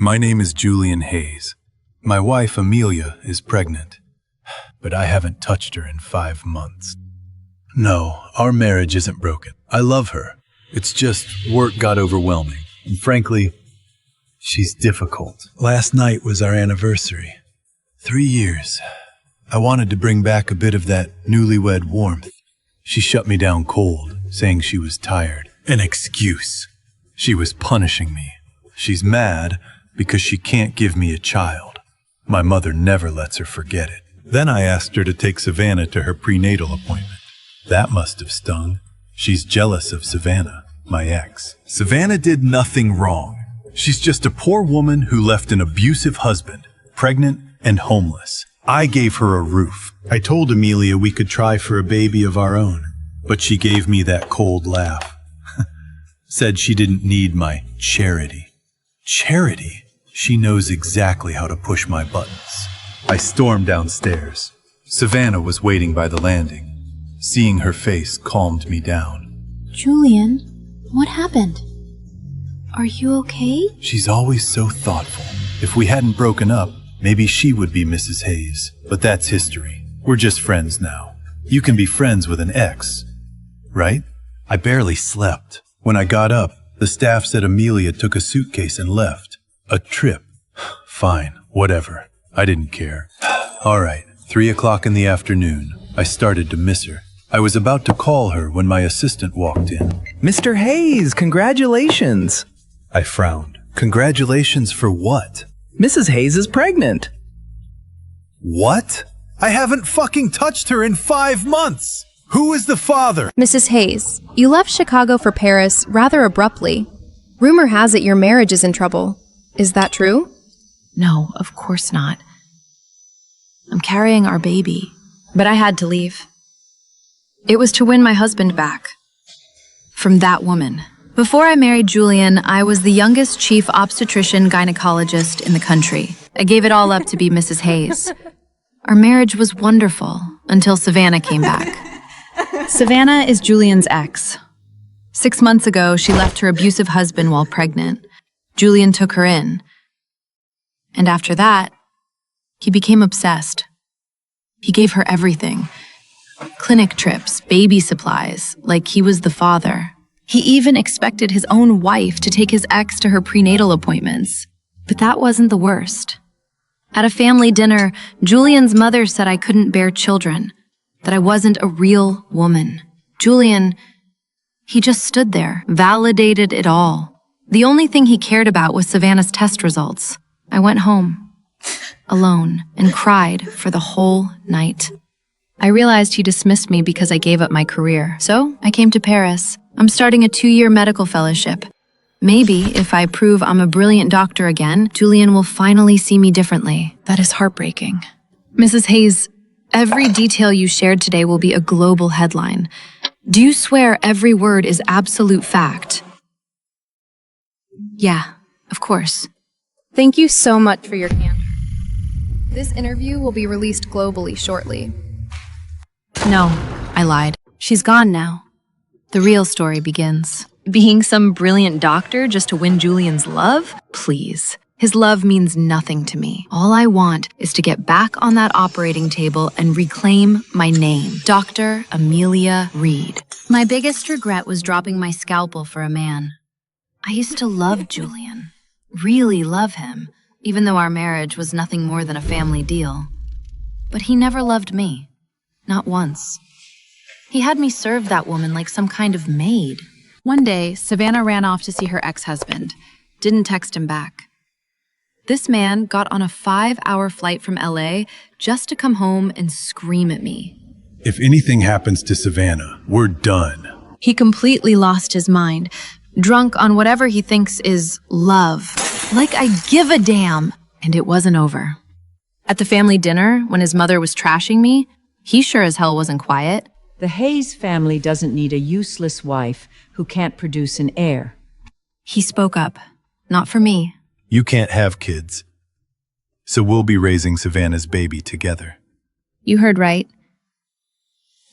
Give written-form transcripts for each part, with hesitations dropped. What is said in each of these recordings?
My name is Julian Hayes. My wife, Amelia, is pregnant, but I haven't touched her in 5 months. No, our marriage isn't broken. I love her. It's just work got overwhelming, and frankly, she's difficult. Last night was our anniversary. 3 years. I wanted to bring back a bit of that newlywed warmth. She shut me down cold, saying she was tired. An excuse. She was punishing me. She's mad because she can't give me a child. My mother never lets her forget it. Then I asked her to take Savannah to her prenatal appointment. That must have stung. She's jealous of Savannah, my ex. Savannah did nothing wrong. She's just a poor woman who left an abusive husband, pregnant and homeless. I gave her a roof. I told Amelia we could try for a baby of our own, but she gave me that cold laugh. Said she didn't need my charity. Charity? She knows exactly how to push my buttons. I stormed downstairs. Savannah was waiting by the landing. Seeing her face calmed me down. Julian, what happened? Are you okay? She's always so thoughtful. If we hadn't broken up, maybe she would be Mrs. Hayes. But that's history. We're just friends now. You can be friends with an ex, right? I barely slept. When I got up, the staff said Amelia took a suitcase and left. A trip. Fine, whatever. I didn't care. All right, 3 o'clock in the afternoon. I started to miss her. I was about to call her when my assistant walked in. Mr. Hayes, congratulations. I frowned. Congratulations for what? Mrs. Hayes is pregnant. What? I haven't fucking touched her in 5 months! Who is the father? Mrs. Hayes, you left Chicago for Paris rather abruptly. Rumor has it your marriage is in trouble. Is that true? No, of course not. I'm carrying our baby, but I had to leave. It was to win my husband back. From that woman. Before I married Julian, I was the youngest chief obstetrician gynecologist in the country. I gave it all up to be Mrs. Hayes. Our marriage was wonderful until Savannah came back. Savannah is Julian's ex. 6 months ago, she left her abusive husband while pregnant. Julian took her in. And after that, he became obsessed. He gave her everything. Clinic trips, baby supplies, like he was the father. He even expected his own wife to take his ex to her prenatal appointments. But that wasn't the worst. At a family dinner, Julian's mother said I couldn't bear children, that I wasn't a real woman. Julian, he just stood there, validated it all. The only thing he cared about was Savannah's test results. I went home, alone, and cried for the whole night. I realized he dismissed me because I gave up my career. So I came to Paris. I'm starting a 2-year medical fellowship. Maybe if I prove I'm a brilliant doctor again, Julian will finally see me differently. That is heartbreaking. Mrs. Hayes, every detail you shared today will be a global headline. Do you swear every word is absolute fact? Yeah, of course. Thank you so much for your candor. This interview will be released globally shortly. No, I lied. She's gone now. The real story begins. Being some brilliant doctor just to win Julian's love? Please. His love means nothing to me. All I want is to get back on that operating table and reclaim my name. Dr. Amelia Reed. My biggest regret was dropping my scalpel for a man. I used to love Julian. Really love him, even though our marriage was nothing more than a family deal. But he never loved me. Not once. He had me serve that woman like some kind of maid. One day, Savannah ran off to see her ex-husband. Didn't text him back. This man got on a 5-hour flight from LA just to come home and scream at me. If anything happens to Savannah, we're done. He completely lost his mind, drunk on whatever he thinks is love. Like I give a damn. And it wasn't over. At the family dinner, when his mother was trashing me, he sure as hell wasn't quiet. The Hayes family doesn't need a useless wife who can't produce an heir. He spoke up. Not for me. You can't have kids. So we'll be raising Savannah's baby together. You heard right.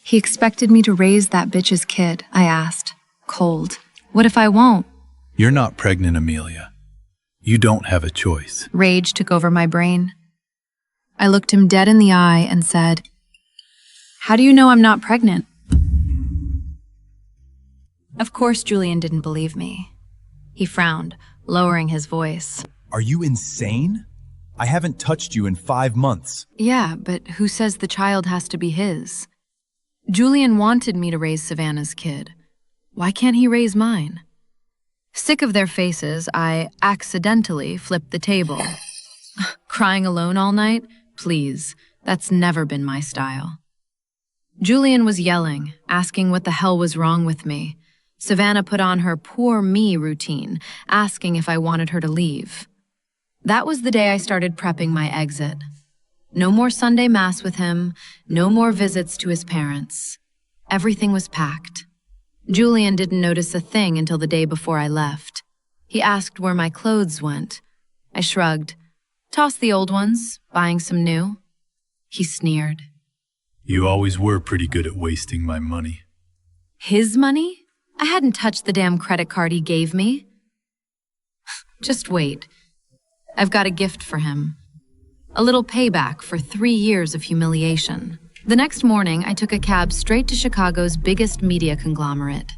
He expected me to raise that bitch's kid, I asked. Cold. What if I won't? You're not pregnant, Amelia. You don't have a choice. Rage took over my brain. I looked him dead in the eye and said, "How do you know I'm not pregnant?" Of course, Julian didn't believe me. He frowned, lowering his voice. Are you insane? I haven't touched you in 5 months. Yeah, but who says the child has to be his? Julian wanted me to raise Savannah's kid. Why can't he raise mine? Sick of their faces, I accidentally flipped the table. Crying alone all night? Please, that's never been my style. Julian was yelling, asking what the hell was wrong with me. Savannah put on her poor me routine, asking if I wanted her to leave. That was the day I started prepping my exit. No more Sunday Mass with him, no more visits to his parents. Everything was packed. Julian didn't notice a thing until the day before I left. He asked where my clothes went. I shrugged. Tossed the old ones, buying some new. He sneered. You always were pretty good at wasting my money. His money? I hadn't touched the damn credit card he gave me. Just wait. I've got a gift for him. A little payback for 3 years of humiliation. The next morning, I took a cab straight to Chicago's biggest media conglomerate.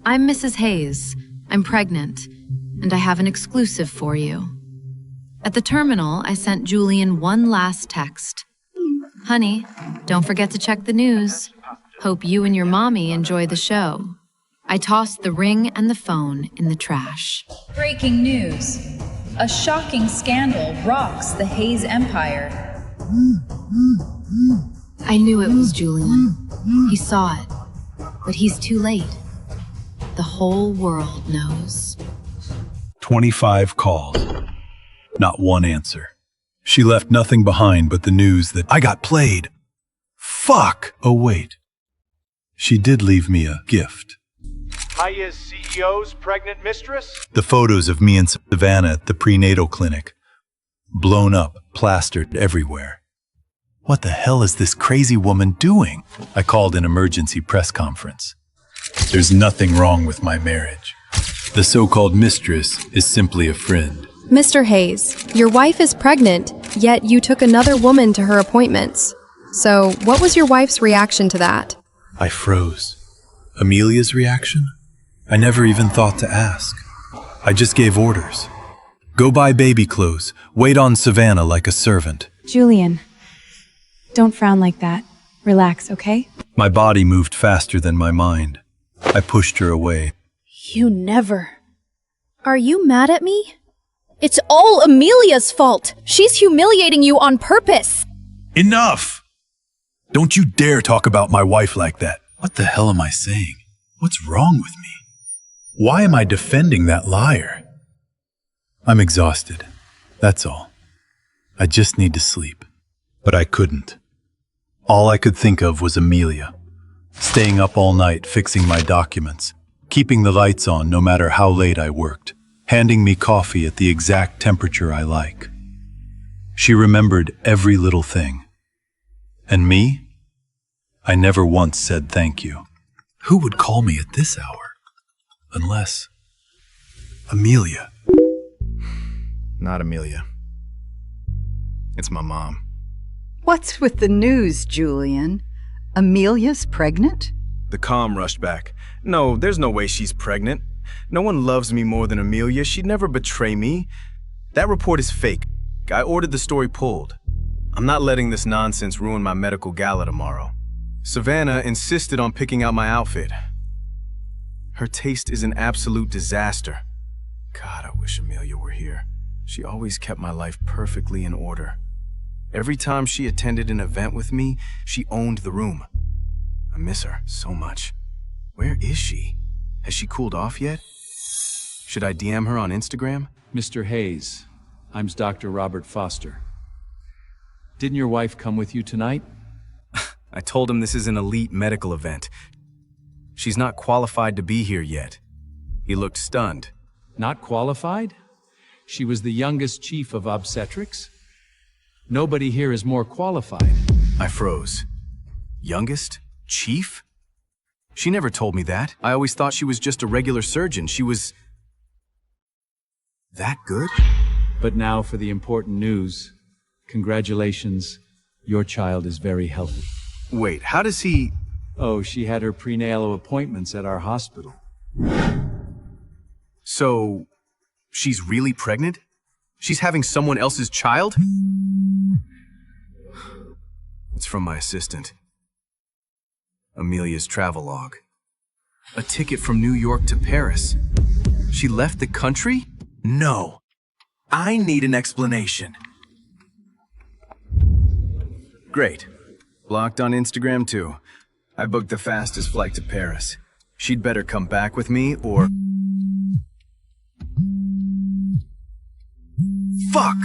I'm Mrs. Hayes. I'm pregnant, and I have an exclusive for you. At the terminal, I sent Julian one last text. Honey, don't forget to check the news. Hope you and your mommy enjoy the show. I tossed the ring and the phone in the trash. Breaking news. A shocking scandal rocks the Hayes empire. I knew it was Julian. He saw it. But he's too late. The whole world knows. 25 calls. Not one answer. She left nothing behind but the news that I got played. Fuck! Oh, wait. She did leave me a gift. Hiya's CEO's pregnant mistress? The photos of me and Savannah at the prenatal clinic. Blown up, plastered everywhere. What the hell is this crazy woman doing? I called an emergency press conference. There's nothing wrong with my marriage. The so-called mistress is simply a friend. Mr. Hayes, your wife is pregnant, yet you took another woman to her appointments. So, what was your wife's reaction to that? I froze. Amelia's reaction? I never even thought to ask. I just gave orders. Go buy baby clothes. Wait on Savannah like a servant. Julian, don't frown like that. Relax, okay? My body moved faster than my mind. I pushed her away. You never. Are you mad at me? It's all Amelia's fault. She's humiliating you on purpose. Enough! Don't you dare talk about my wife like that. What the hell am I saying? What's wrong with me? Why am I defending that liar? I'm exhausted. That's all. I just need to sleep. But I couldn't. All I could think of was Amelia. Staying up all night fixing my documents, keeping the lights on no matter how late I worked, handing me coffee at the exact temperature I like. She remembered every little thing. And me? I never once said thank you. Who would call me at this hour? Unless... Amelia. Not Amelia. It's my mom. What's with the news, Julian? Amelia's pregnant? The calm rushed back. No, there's no way she's pregnant. No one loves me more than Amelia. She'd never betray me. That report is fake. I ordered the story pulled. I'm not letting this nonsense ruin my medical gala tomorrow. Savannah insisted on picking out my outfit. Her taste is an absolute disaster. God, I wish Amelia were here. She always kept my life perfectly in order. Every time she attended an event with me, she owned the room. I miss her so much. Where is she? Has she cooled off yet? Should I DM her on Instagram? Mr. Hayes, I'm Dr. Robert Foster. Didn't your wife come with you tonight? I told him this is an elite medical event. She's not qualified to be here yet. He looked stunned. Not qualified? She was the youngest chief of obstetrics. Nobody here is more qualified. I froze. Youngest? Chief? She never told me that. I always thought she was just a regular surgeon. She was... That good? But now for the important news. Congratulations, your child is very healthy. Wait, how does he... Oh, she had her prenatal appointments at our hospital. So, she's really pregnant? She's having someone else's child? It's from my assistant. Amelia's travelogue. A ticket from New York to Paris. She left the country? No. I need an explanation. Great. Blocked on Instagram too. I booked the fastest flight to Paris. She'd better come back with me or... Fuck!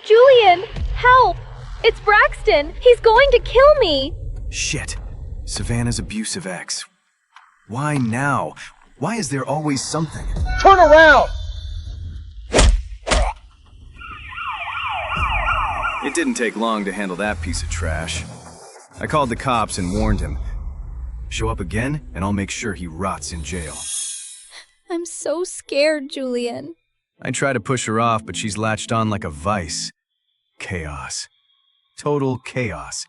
Julian, help! It's Braxton! He's going to kill me! Shit. Savannah's abusive ex. Why now? Why is there always something? Turn around! It didn't take long to handle that piece of trash. I called the cops and warned him. Show up again, and I'll make sure he rots in jail. I'm so scared, Julian. I try to push her off, but she's latched on like a vice. Chaos. Total chaos.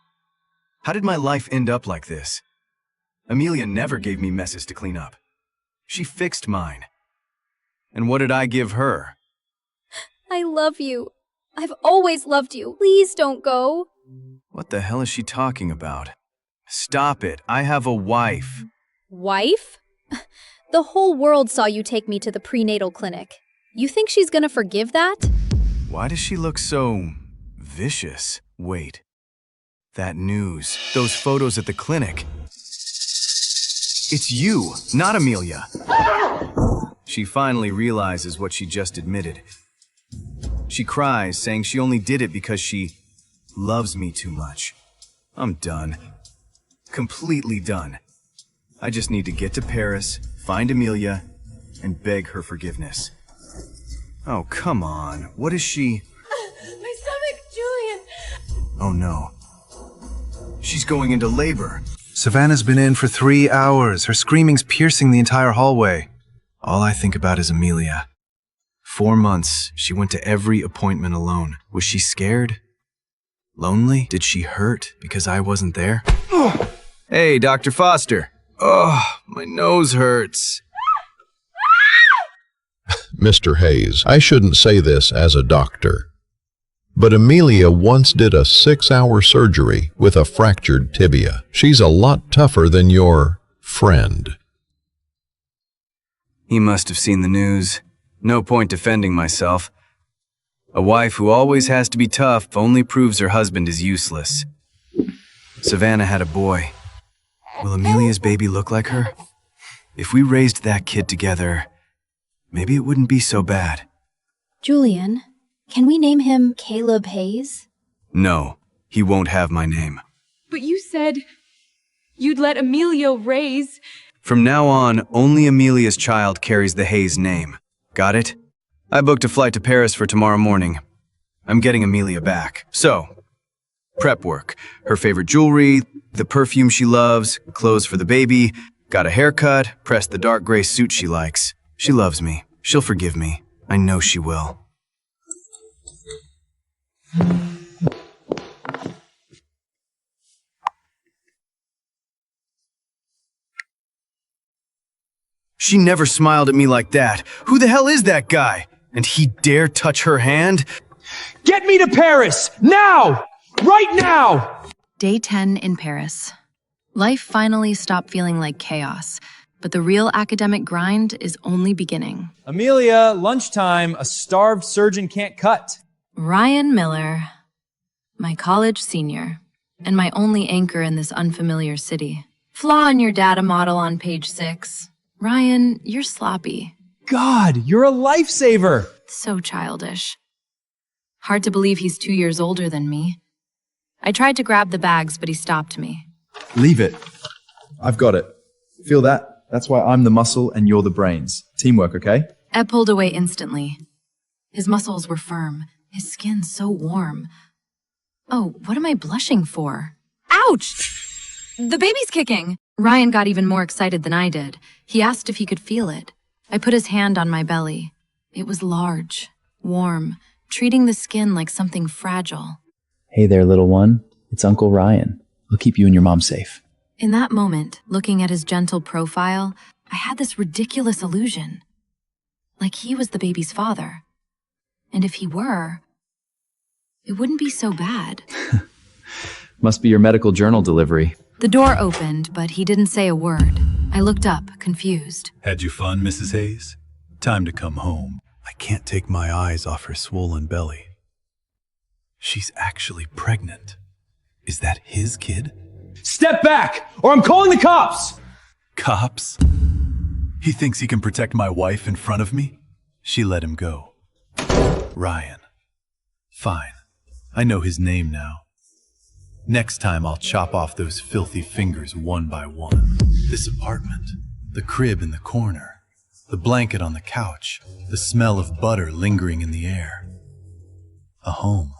How did my life end up like this? Amelia never gave me messes to clean up. She fixed mine. And what did I give her? I love you. I've always loved you. Please don't go. What the hell is she talking about? Stop it. I have a wife. Wife? The whole world saw you take me to the prenatal clinic. You think she's gonna forgive that? Why does she look so vicious? Wait. That news. Those photos at the clinic. It's you, not Amelia. She finally realizes what she just admitted. She cries, saying she only did it because she loves me too much. I'm done. Completely done. I just need to get to Paris, find Amelia, and beg her forgiveness. Oh, come on. What is she? My stomach, Julian! Oh, no. She's going into labor. Savannah's been in for 3 hours. Her screaming's piercing the entire hallway. All I think about is Amelia. 4 months, she went to every appointment alone. Was she scared? Lonely? Did she hurt because I wasn't there? Hey, Dr. Foster. Oh, my nose hurts. Mr. Hayes, I shouldn't say this as a doctor, but Amelia once did a 6-hour surgery with a fractured tibia. She's a lot tougher than your friend. He must have seen the news. No point defending myself. A wife who always has to be tough only proves her husband is useless. Savannah had a boy. Will Amelia's baby look like her? If we raised that kid together, maybe it wouldn't be so bad. Julian, can we name him Caleb Hayes? No, he won't have my name. But you said you'd let Amelia raise... From now on, only Amelia's child carries the Hayes name. Got it? I booked a flight to Paris for tomorrow morning. I'm getting Amelia back. So, prep work. Her favorite jewelry, the perfume she loves, clothes for the baby, got a haircut, pressed the dark gray suit she likes. She loves me. She'll forgive me. I know she will. She never smiled at me like that. Who the hell is that guy? And he dare touch her hand? Get me to Paris! Now! Right now! Day 10 in Paris. Life finally stopped feeling like chaos, but the real academic grind is only beginning. Amelia, lunchtime. A starved surgeon can't cut. Ryan Miller, my college senior, and my only anchor in this unfamiliar city. Flaw in your data model on page 6. Ryan, you're sloppy. God, you're a lifesaver. So childish. Hard to believe he's 2 years older than me. I tried to grab the bags, but he stopped me. Leave it. I've got it. Feel that? That's why I'm the muscle and you're the brains. Teamwork, okay? Ed pulled away instantly. His muscles were firm, his skin so warm. Oh, what am I blushing for? Ouch! The baby's kicking! Ryan got even more excited than I did. He asked if he could feel it. I put his hand on my belly. It was large, warm, treating the skin like something fragile. Hey there, little one. It's Uncle Ryan. He'll keep you and your mom safe. In that moment, looking at his gentle profile, I had this ridiculous illusion. Like he was the baby's father. And if he were, it wouldn't be so bad. Must be your medical journal delivery. The door opened, but he didn't say a word. I looked up, confused. Had you fun, Mrs. Hayes? Time to come home. I can't take my eyes off her swollen belly. She's actually pregnant. Is that his kid? Step back, or I'm calling the cops! Cops? He thinks he can protect my wife in front of me? She let him go. Ryan. Fine. I know his name now. Next time I'll chop off those filthy fingers one by one. This apartment, the crib in the corner, the blanket on the couch, the smell of butter lingering in the air. A home.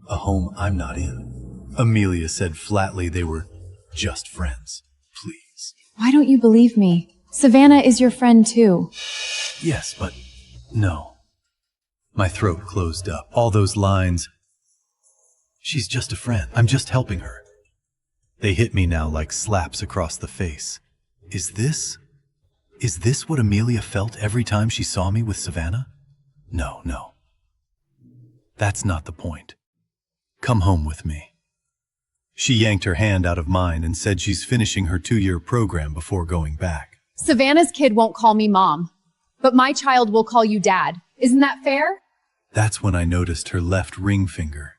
A home I'm not in. Amelia said flatly they were just friends. Please. Why don't you believe me? Savannah is your friend too. Yes, but no. My throat closed up. All those lines. She's just a friend. I'm just helping her. They hit me now like slaps across the face. Is this what Amelia felt every time she saw me with Savannah? No. That's not the point. Come home with me. She yanked her hand out of mine and said she's finishing her 2-year program before going back. Savannah's kid won't call me mom, but my child will call you dad. Isn't that fair? That's when I noticed her left ring finger.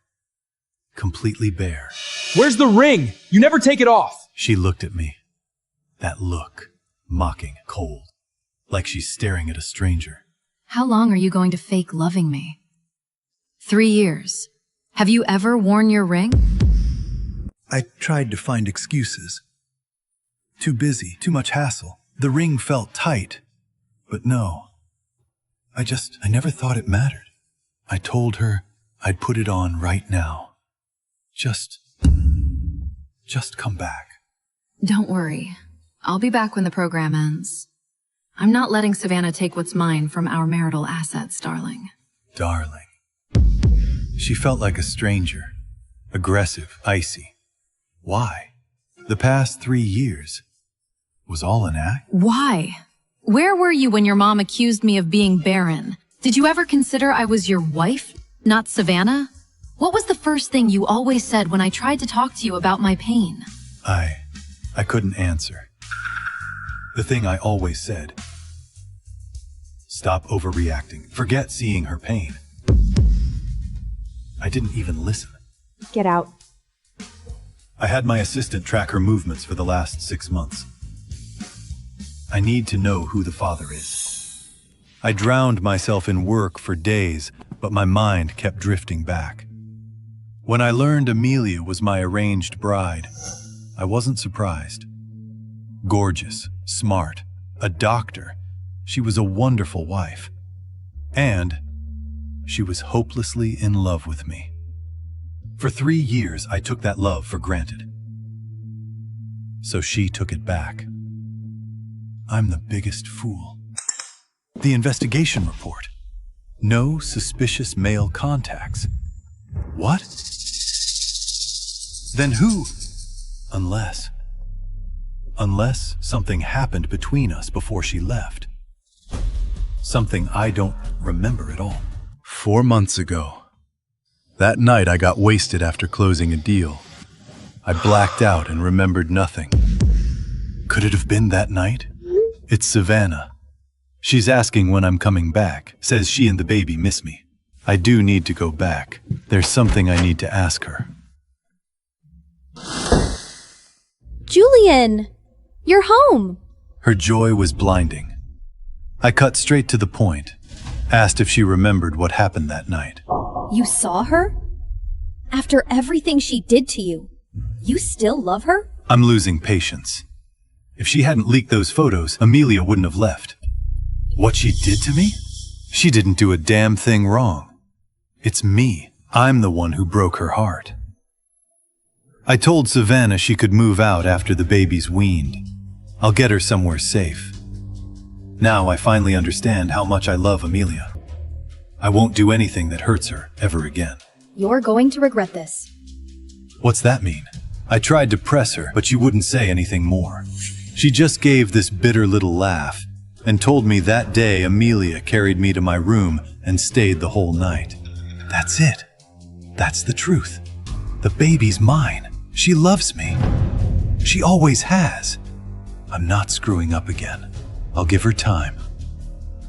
Completely bare. Where's the ring? You never take it off. She looked at me. That look. Mocking, cold. Like she's staring at a stranger. How long are you going to fake loving me? 3 years. Have you ever worn your ring? I tried to find excuses. Too busy, too much hassle. The ring felt tight. But no. I never thought it mattered. I told her I'd put it on right now. Just come back. Don't worry. I'll be back when the program ends. I'm not letting Savannah take what's mine from our marital assets, darling. Darling. She felt like a stranger. Aggressive, icy. Why? The past 3 years was all an act? Why? Where were you when your mom accused me of being barren? Did you ever consider I was your wife, not Savannah? What was the first thing you always said when I tried to talk to you about my pain? I couldn't answer. The thing I always said. Stop overreacting. Forget seeing her pain. I didn't even listen. Get out. I had my assistant track her movements for the last 6 months. I need to know who the father is. I drowned myself in work for days, but my mind kept drifting back. When I learned Amelia was my arranged bride, I wasn't surprised. Gorgeous, smart, a doctor, she was a wonderful wife. And she was hopelessly in love with me. For 3 years, I took that love for granted. So she took it back. I'm the biggest fool. The investigation report. No suspicious male contacts. What? Then who? Unless something happened between us before she left. Something I don't remember at all. 4 months ago. That night I got wasted after closing a deal. I blacked out and remembered nothing. Could it have been that night? It's Savannah. She's asking when I'm coming back, says she and the baby miss me. I do need to go back. There's something I need to ask her. Julian! You're home! Her joy was blinding. I cut straight to the point, asked if she remembered what happened that night. You saw her? After everything she did to you, you still love her? I'm losing patience. If she hadn't leaked those photos, Amelia wouldn't have left. What she did to me? She didn't do a damn thing wrong. It's me. I'm the one who broke her heart. I told Savannah she could move out after the baby's weaned. I'll get her somewhere safe. Now I finally understand how much I love Amelia. I won't do anything that hurts her ever again. You're going to regret this. What's that mean? I tried to press her, but she wouldn't say anything more. She just gave this bitter little laugh and told me that day Amelia carried me to my room and stayed the whole night. That's it. That's the truth. The baby's mine. She loves me. She always has. I'm not screwing up again. I'll give her time.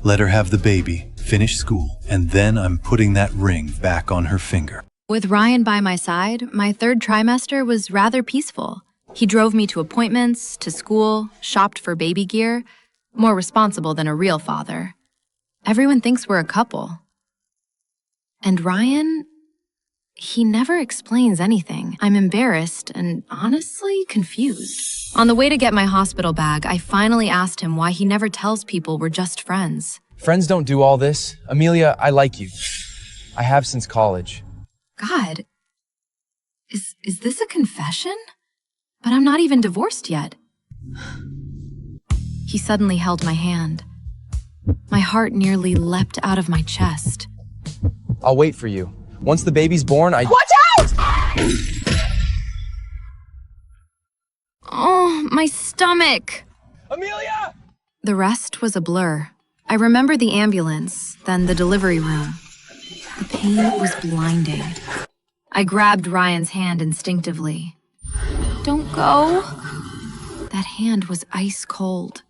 Let her have the baby, finish school, and then I'm putting that ring back on her finger. With Ryan by my side, my third trimester was rather peaceful. He drove me to appointments, to school, shopped for baby gear, more responsible than a real father. Everyone thinks we're a couple. And Ryan, he never explains anything. I'm embarrassed and honestly confused. On the way to get my hospital bag, I finally asked him why he never tells people we're just friends. Friends don't do all this. Amelia, I like you. I have since college. God, is this a confession? But I'm not even divorced yet. He suddenly held my hand. My heart nearly leapt out of my chest. I'll wait for you. Once the baby's born, Watch out! Oh, my stomach! Amelia! The rest was a blur. I remember the ambulance, then the delivery room. The pain was blinding. I grabbed Ryan's hand instinctively. Don't go. That hand was ice cold.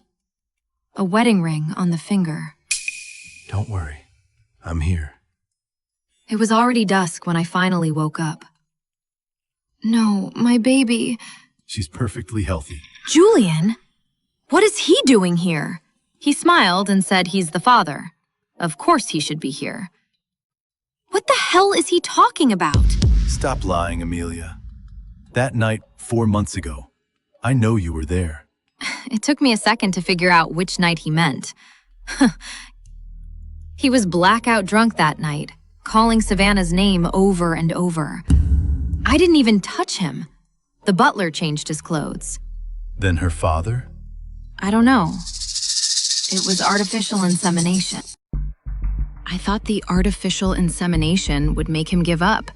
A wedding ring on the finger. Don't worry. I'm here. It was already dusk when I finally woke up. No, my baby. She's perfectly healthy. Julian? What is he doing here? He smiled and said he's the father. Of course he should be here. What the hell is he talking about? Stop lying, Amelia. That night, 4 months ago, I know you were there. It took me a second to figure out which night he meant. He was blackout drunk that night, calling Savannah's name over and over. I didn't even touch him. The butler changed his clothes. Then her father? I don't know. It was artificial insemination. I thought the artificial insemination would make him give up,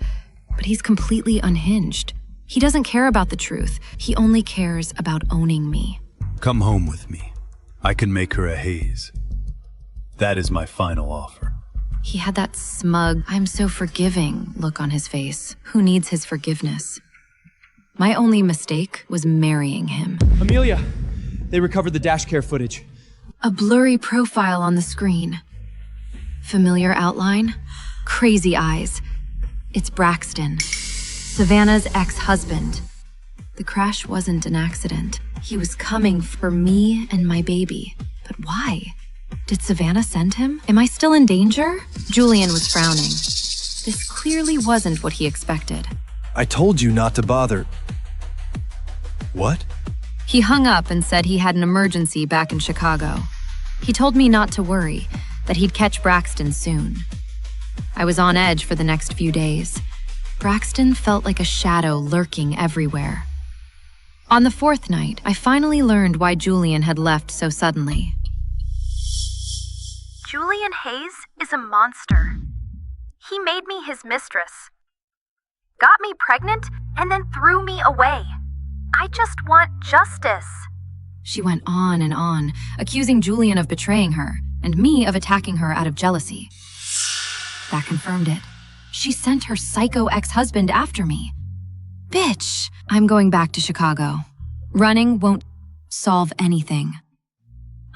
but he's completely unhinged. He doesn't care about the truth. He only cares about owning me. Come home with me. I can make her a Hayes. That is my final offer. He had that smug, I'm so forgiving look on his face. Who needs his forgiveness? My only mistake was marrying him. Amelia, they recovered the dash care footage. A blurry profile on the screen. Familiar outline, crazy eyes. It's Braxton, Savannah's ex-husband. The crash wasn't an accident. He was coming for me and my baby. But why? Did Savannah send him? Am I still in danger? Julian was frowning. This clearly wasn't what he expected. I told you not to bother. What? He hung up and said he had an emergency back in Chicago. He told me not to worry, that he'd catch Braxton soon. I was on edge for the next few days. Braxton felt like a shadow lurking everywhere. On the fourth night, I finally learned why Julian had left so suddenly. Julian Hayes is a monster. He made me his mistress, got me pregnant, and then threw me away. I just want justice. She went on and on, accusing Julian of betraying her, and me of attacking her out of jealousy. That confirmed it. She sent her psycho ex-husband after me. Bitch! I'm going back to Chicago. Running won't solve anything.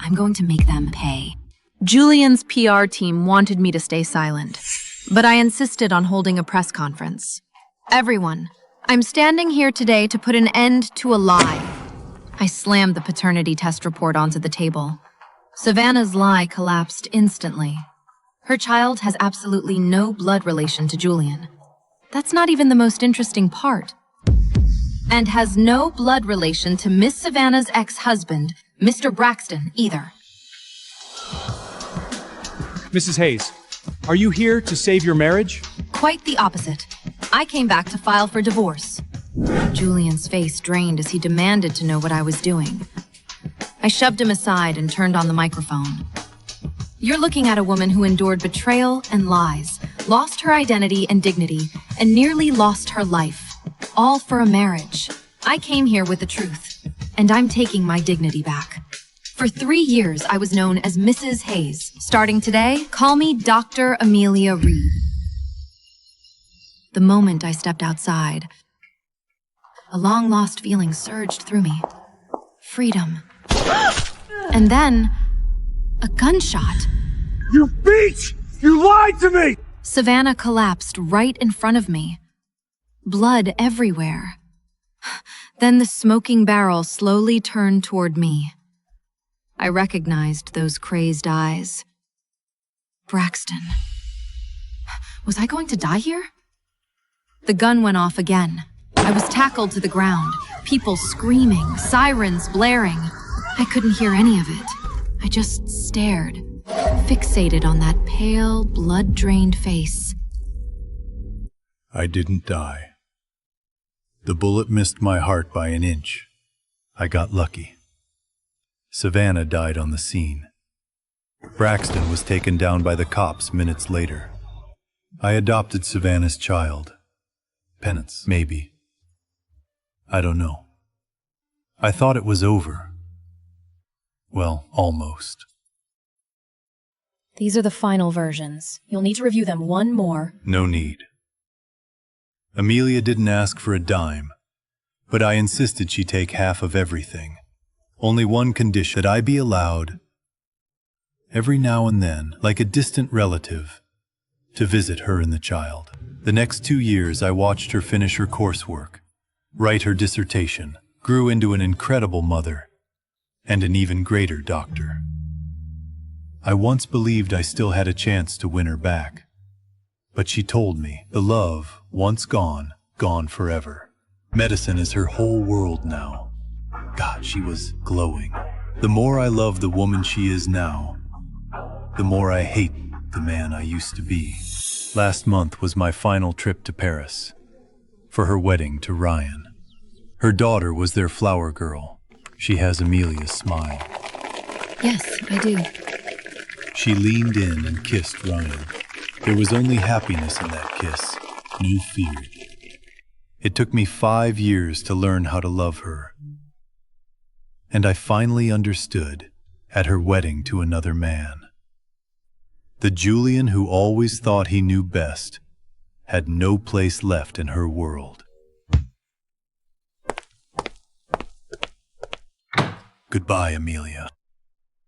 I'm going to make them pay. Julian's PR team wanted me to stay silent, but I insisted on holding a press conference. Everyone, I'm standing here today to put an end to a lie. I slammed the paternity test report onto the table. Savannah's lie collapsed instantly. Her child has absolutely no blood relation to Julian. That's not even the most interesting part. And has no blood relation to Miss Savannah's ex-husband, Mr. Braxton, either. Mrs. Hayes, are you here to save your marriage? Quite the opposite. I came back to file for divorce. Julian's face drained as he demanded to know what I was doing. I shoved him aside and turned on the microphone. You're looking at a woman who endured betrayal and lies, lost her identity and dignity, and nearly lost her life. All for a marriage. I came here with the truth, and I'm taking my dignity back. For 3 years, I was known as Mrs. Hayes. Starting today, call me Dr. Amelia Reed. The moment I stepped outside, a long-lost feeling surged through me. Freedom. And then, a gunshot. You bitch! You lied to me! Savannah collapsed right in front of me. Blood everywhere. Then the smoking barrel slowly turned toward me. I recognized those crazed eyes. Braxton. Was I going to die here? The gun went off again. I was tackled to the ground, people screaming, sirens blaring. I couldn't hear any of it. I just stared, fixated on that pale, blood-drained face. I didn't die. The bullet missed my heart by an inch. I got lucky. Savannah died on the scene. Braxton was taken down by the cops minutes later. I adopted Savannah's child. Penance, maybe. I don't know. I thought it was over. Well, almost. These are the final versions. You'll need to review them one more. No need. Amelia didn't ask for a dime, but I insisted she take half of everything. Only one condition, that I be allowed, every now and then, like a distant relative, to visit her and the child. The next 2 years I watched her finish her coursework, write her dissertation, grew into an incredible mother, and an even greater doctor. I once believed I still had a chance to win her back, but she told me, the love, once gone, gone forever. Medicine is her whole world now. God, she was glowing. The more I love the woman she is now, the more I hate the man I used to be. Last month was my final trip to Paris for her wedding to Ryan. Her daughter was their flower girl. She has Amelia's smile. Yes, I do. She leaned in and kissed Ryan. There was only happiness in that kiss, no fear. It took me 5 years to learn how to love her. And I finally understood at her wedding to another man. The Julian who always thought he knew best had no place left in her world. Goodbye, Amelia.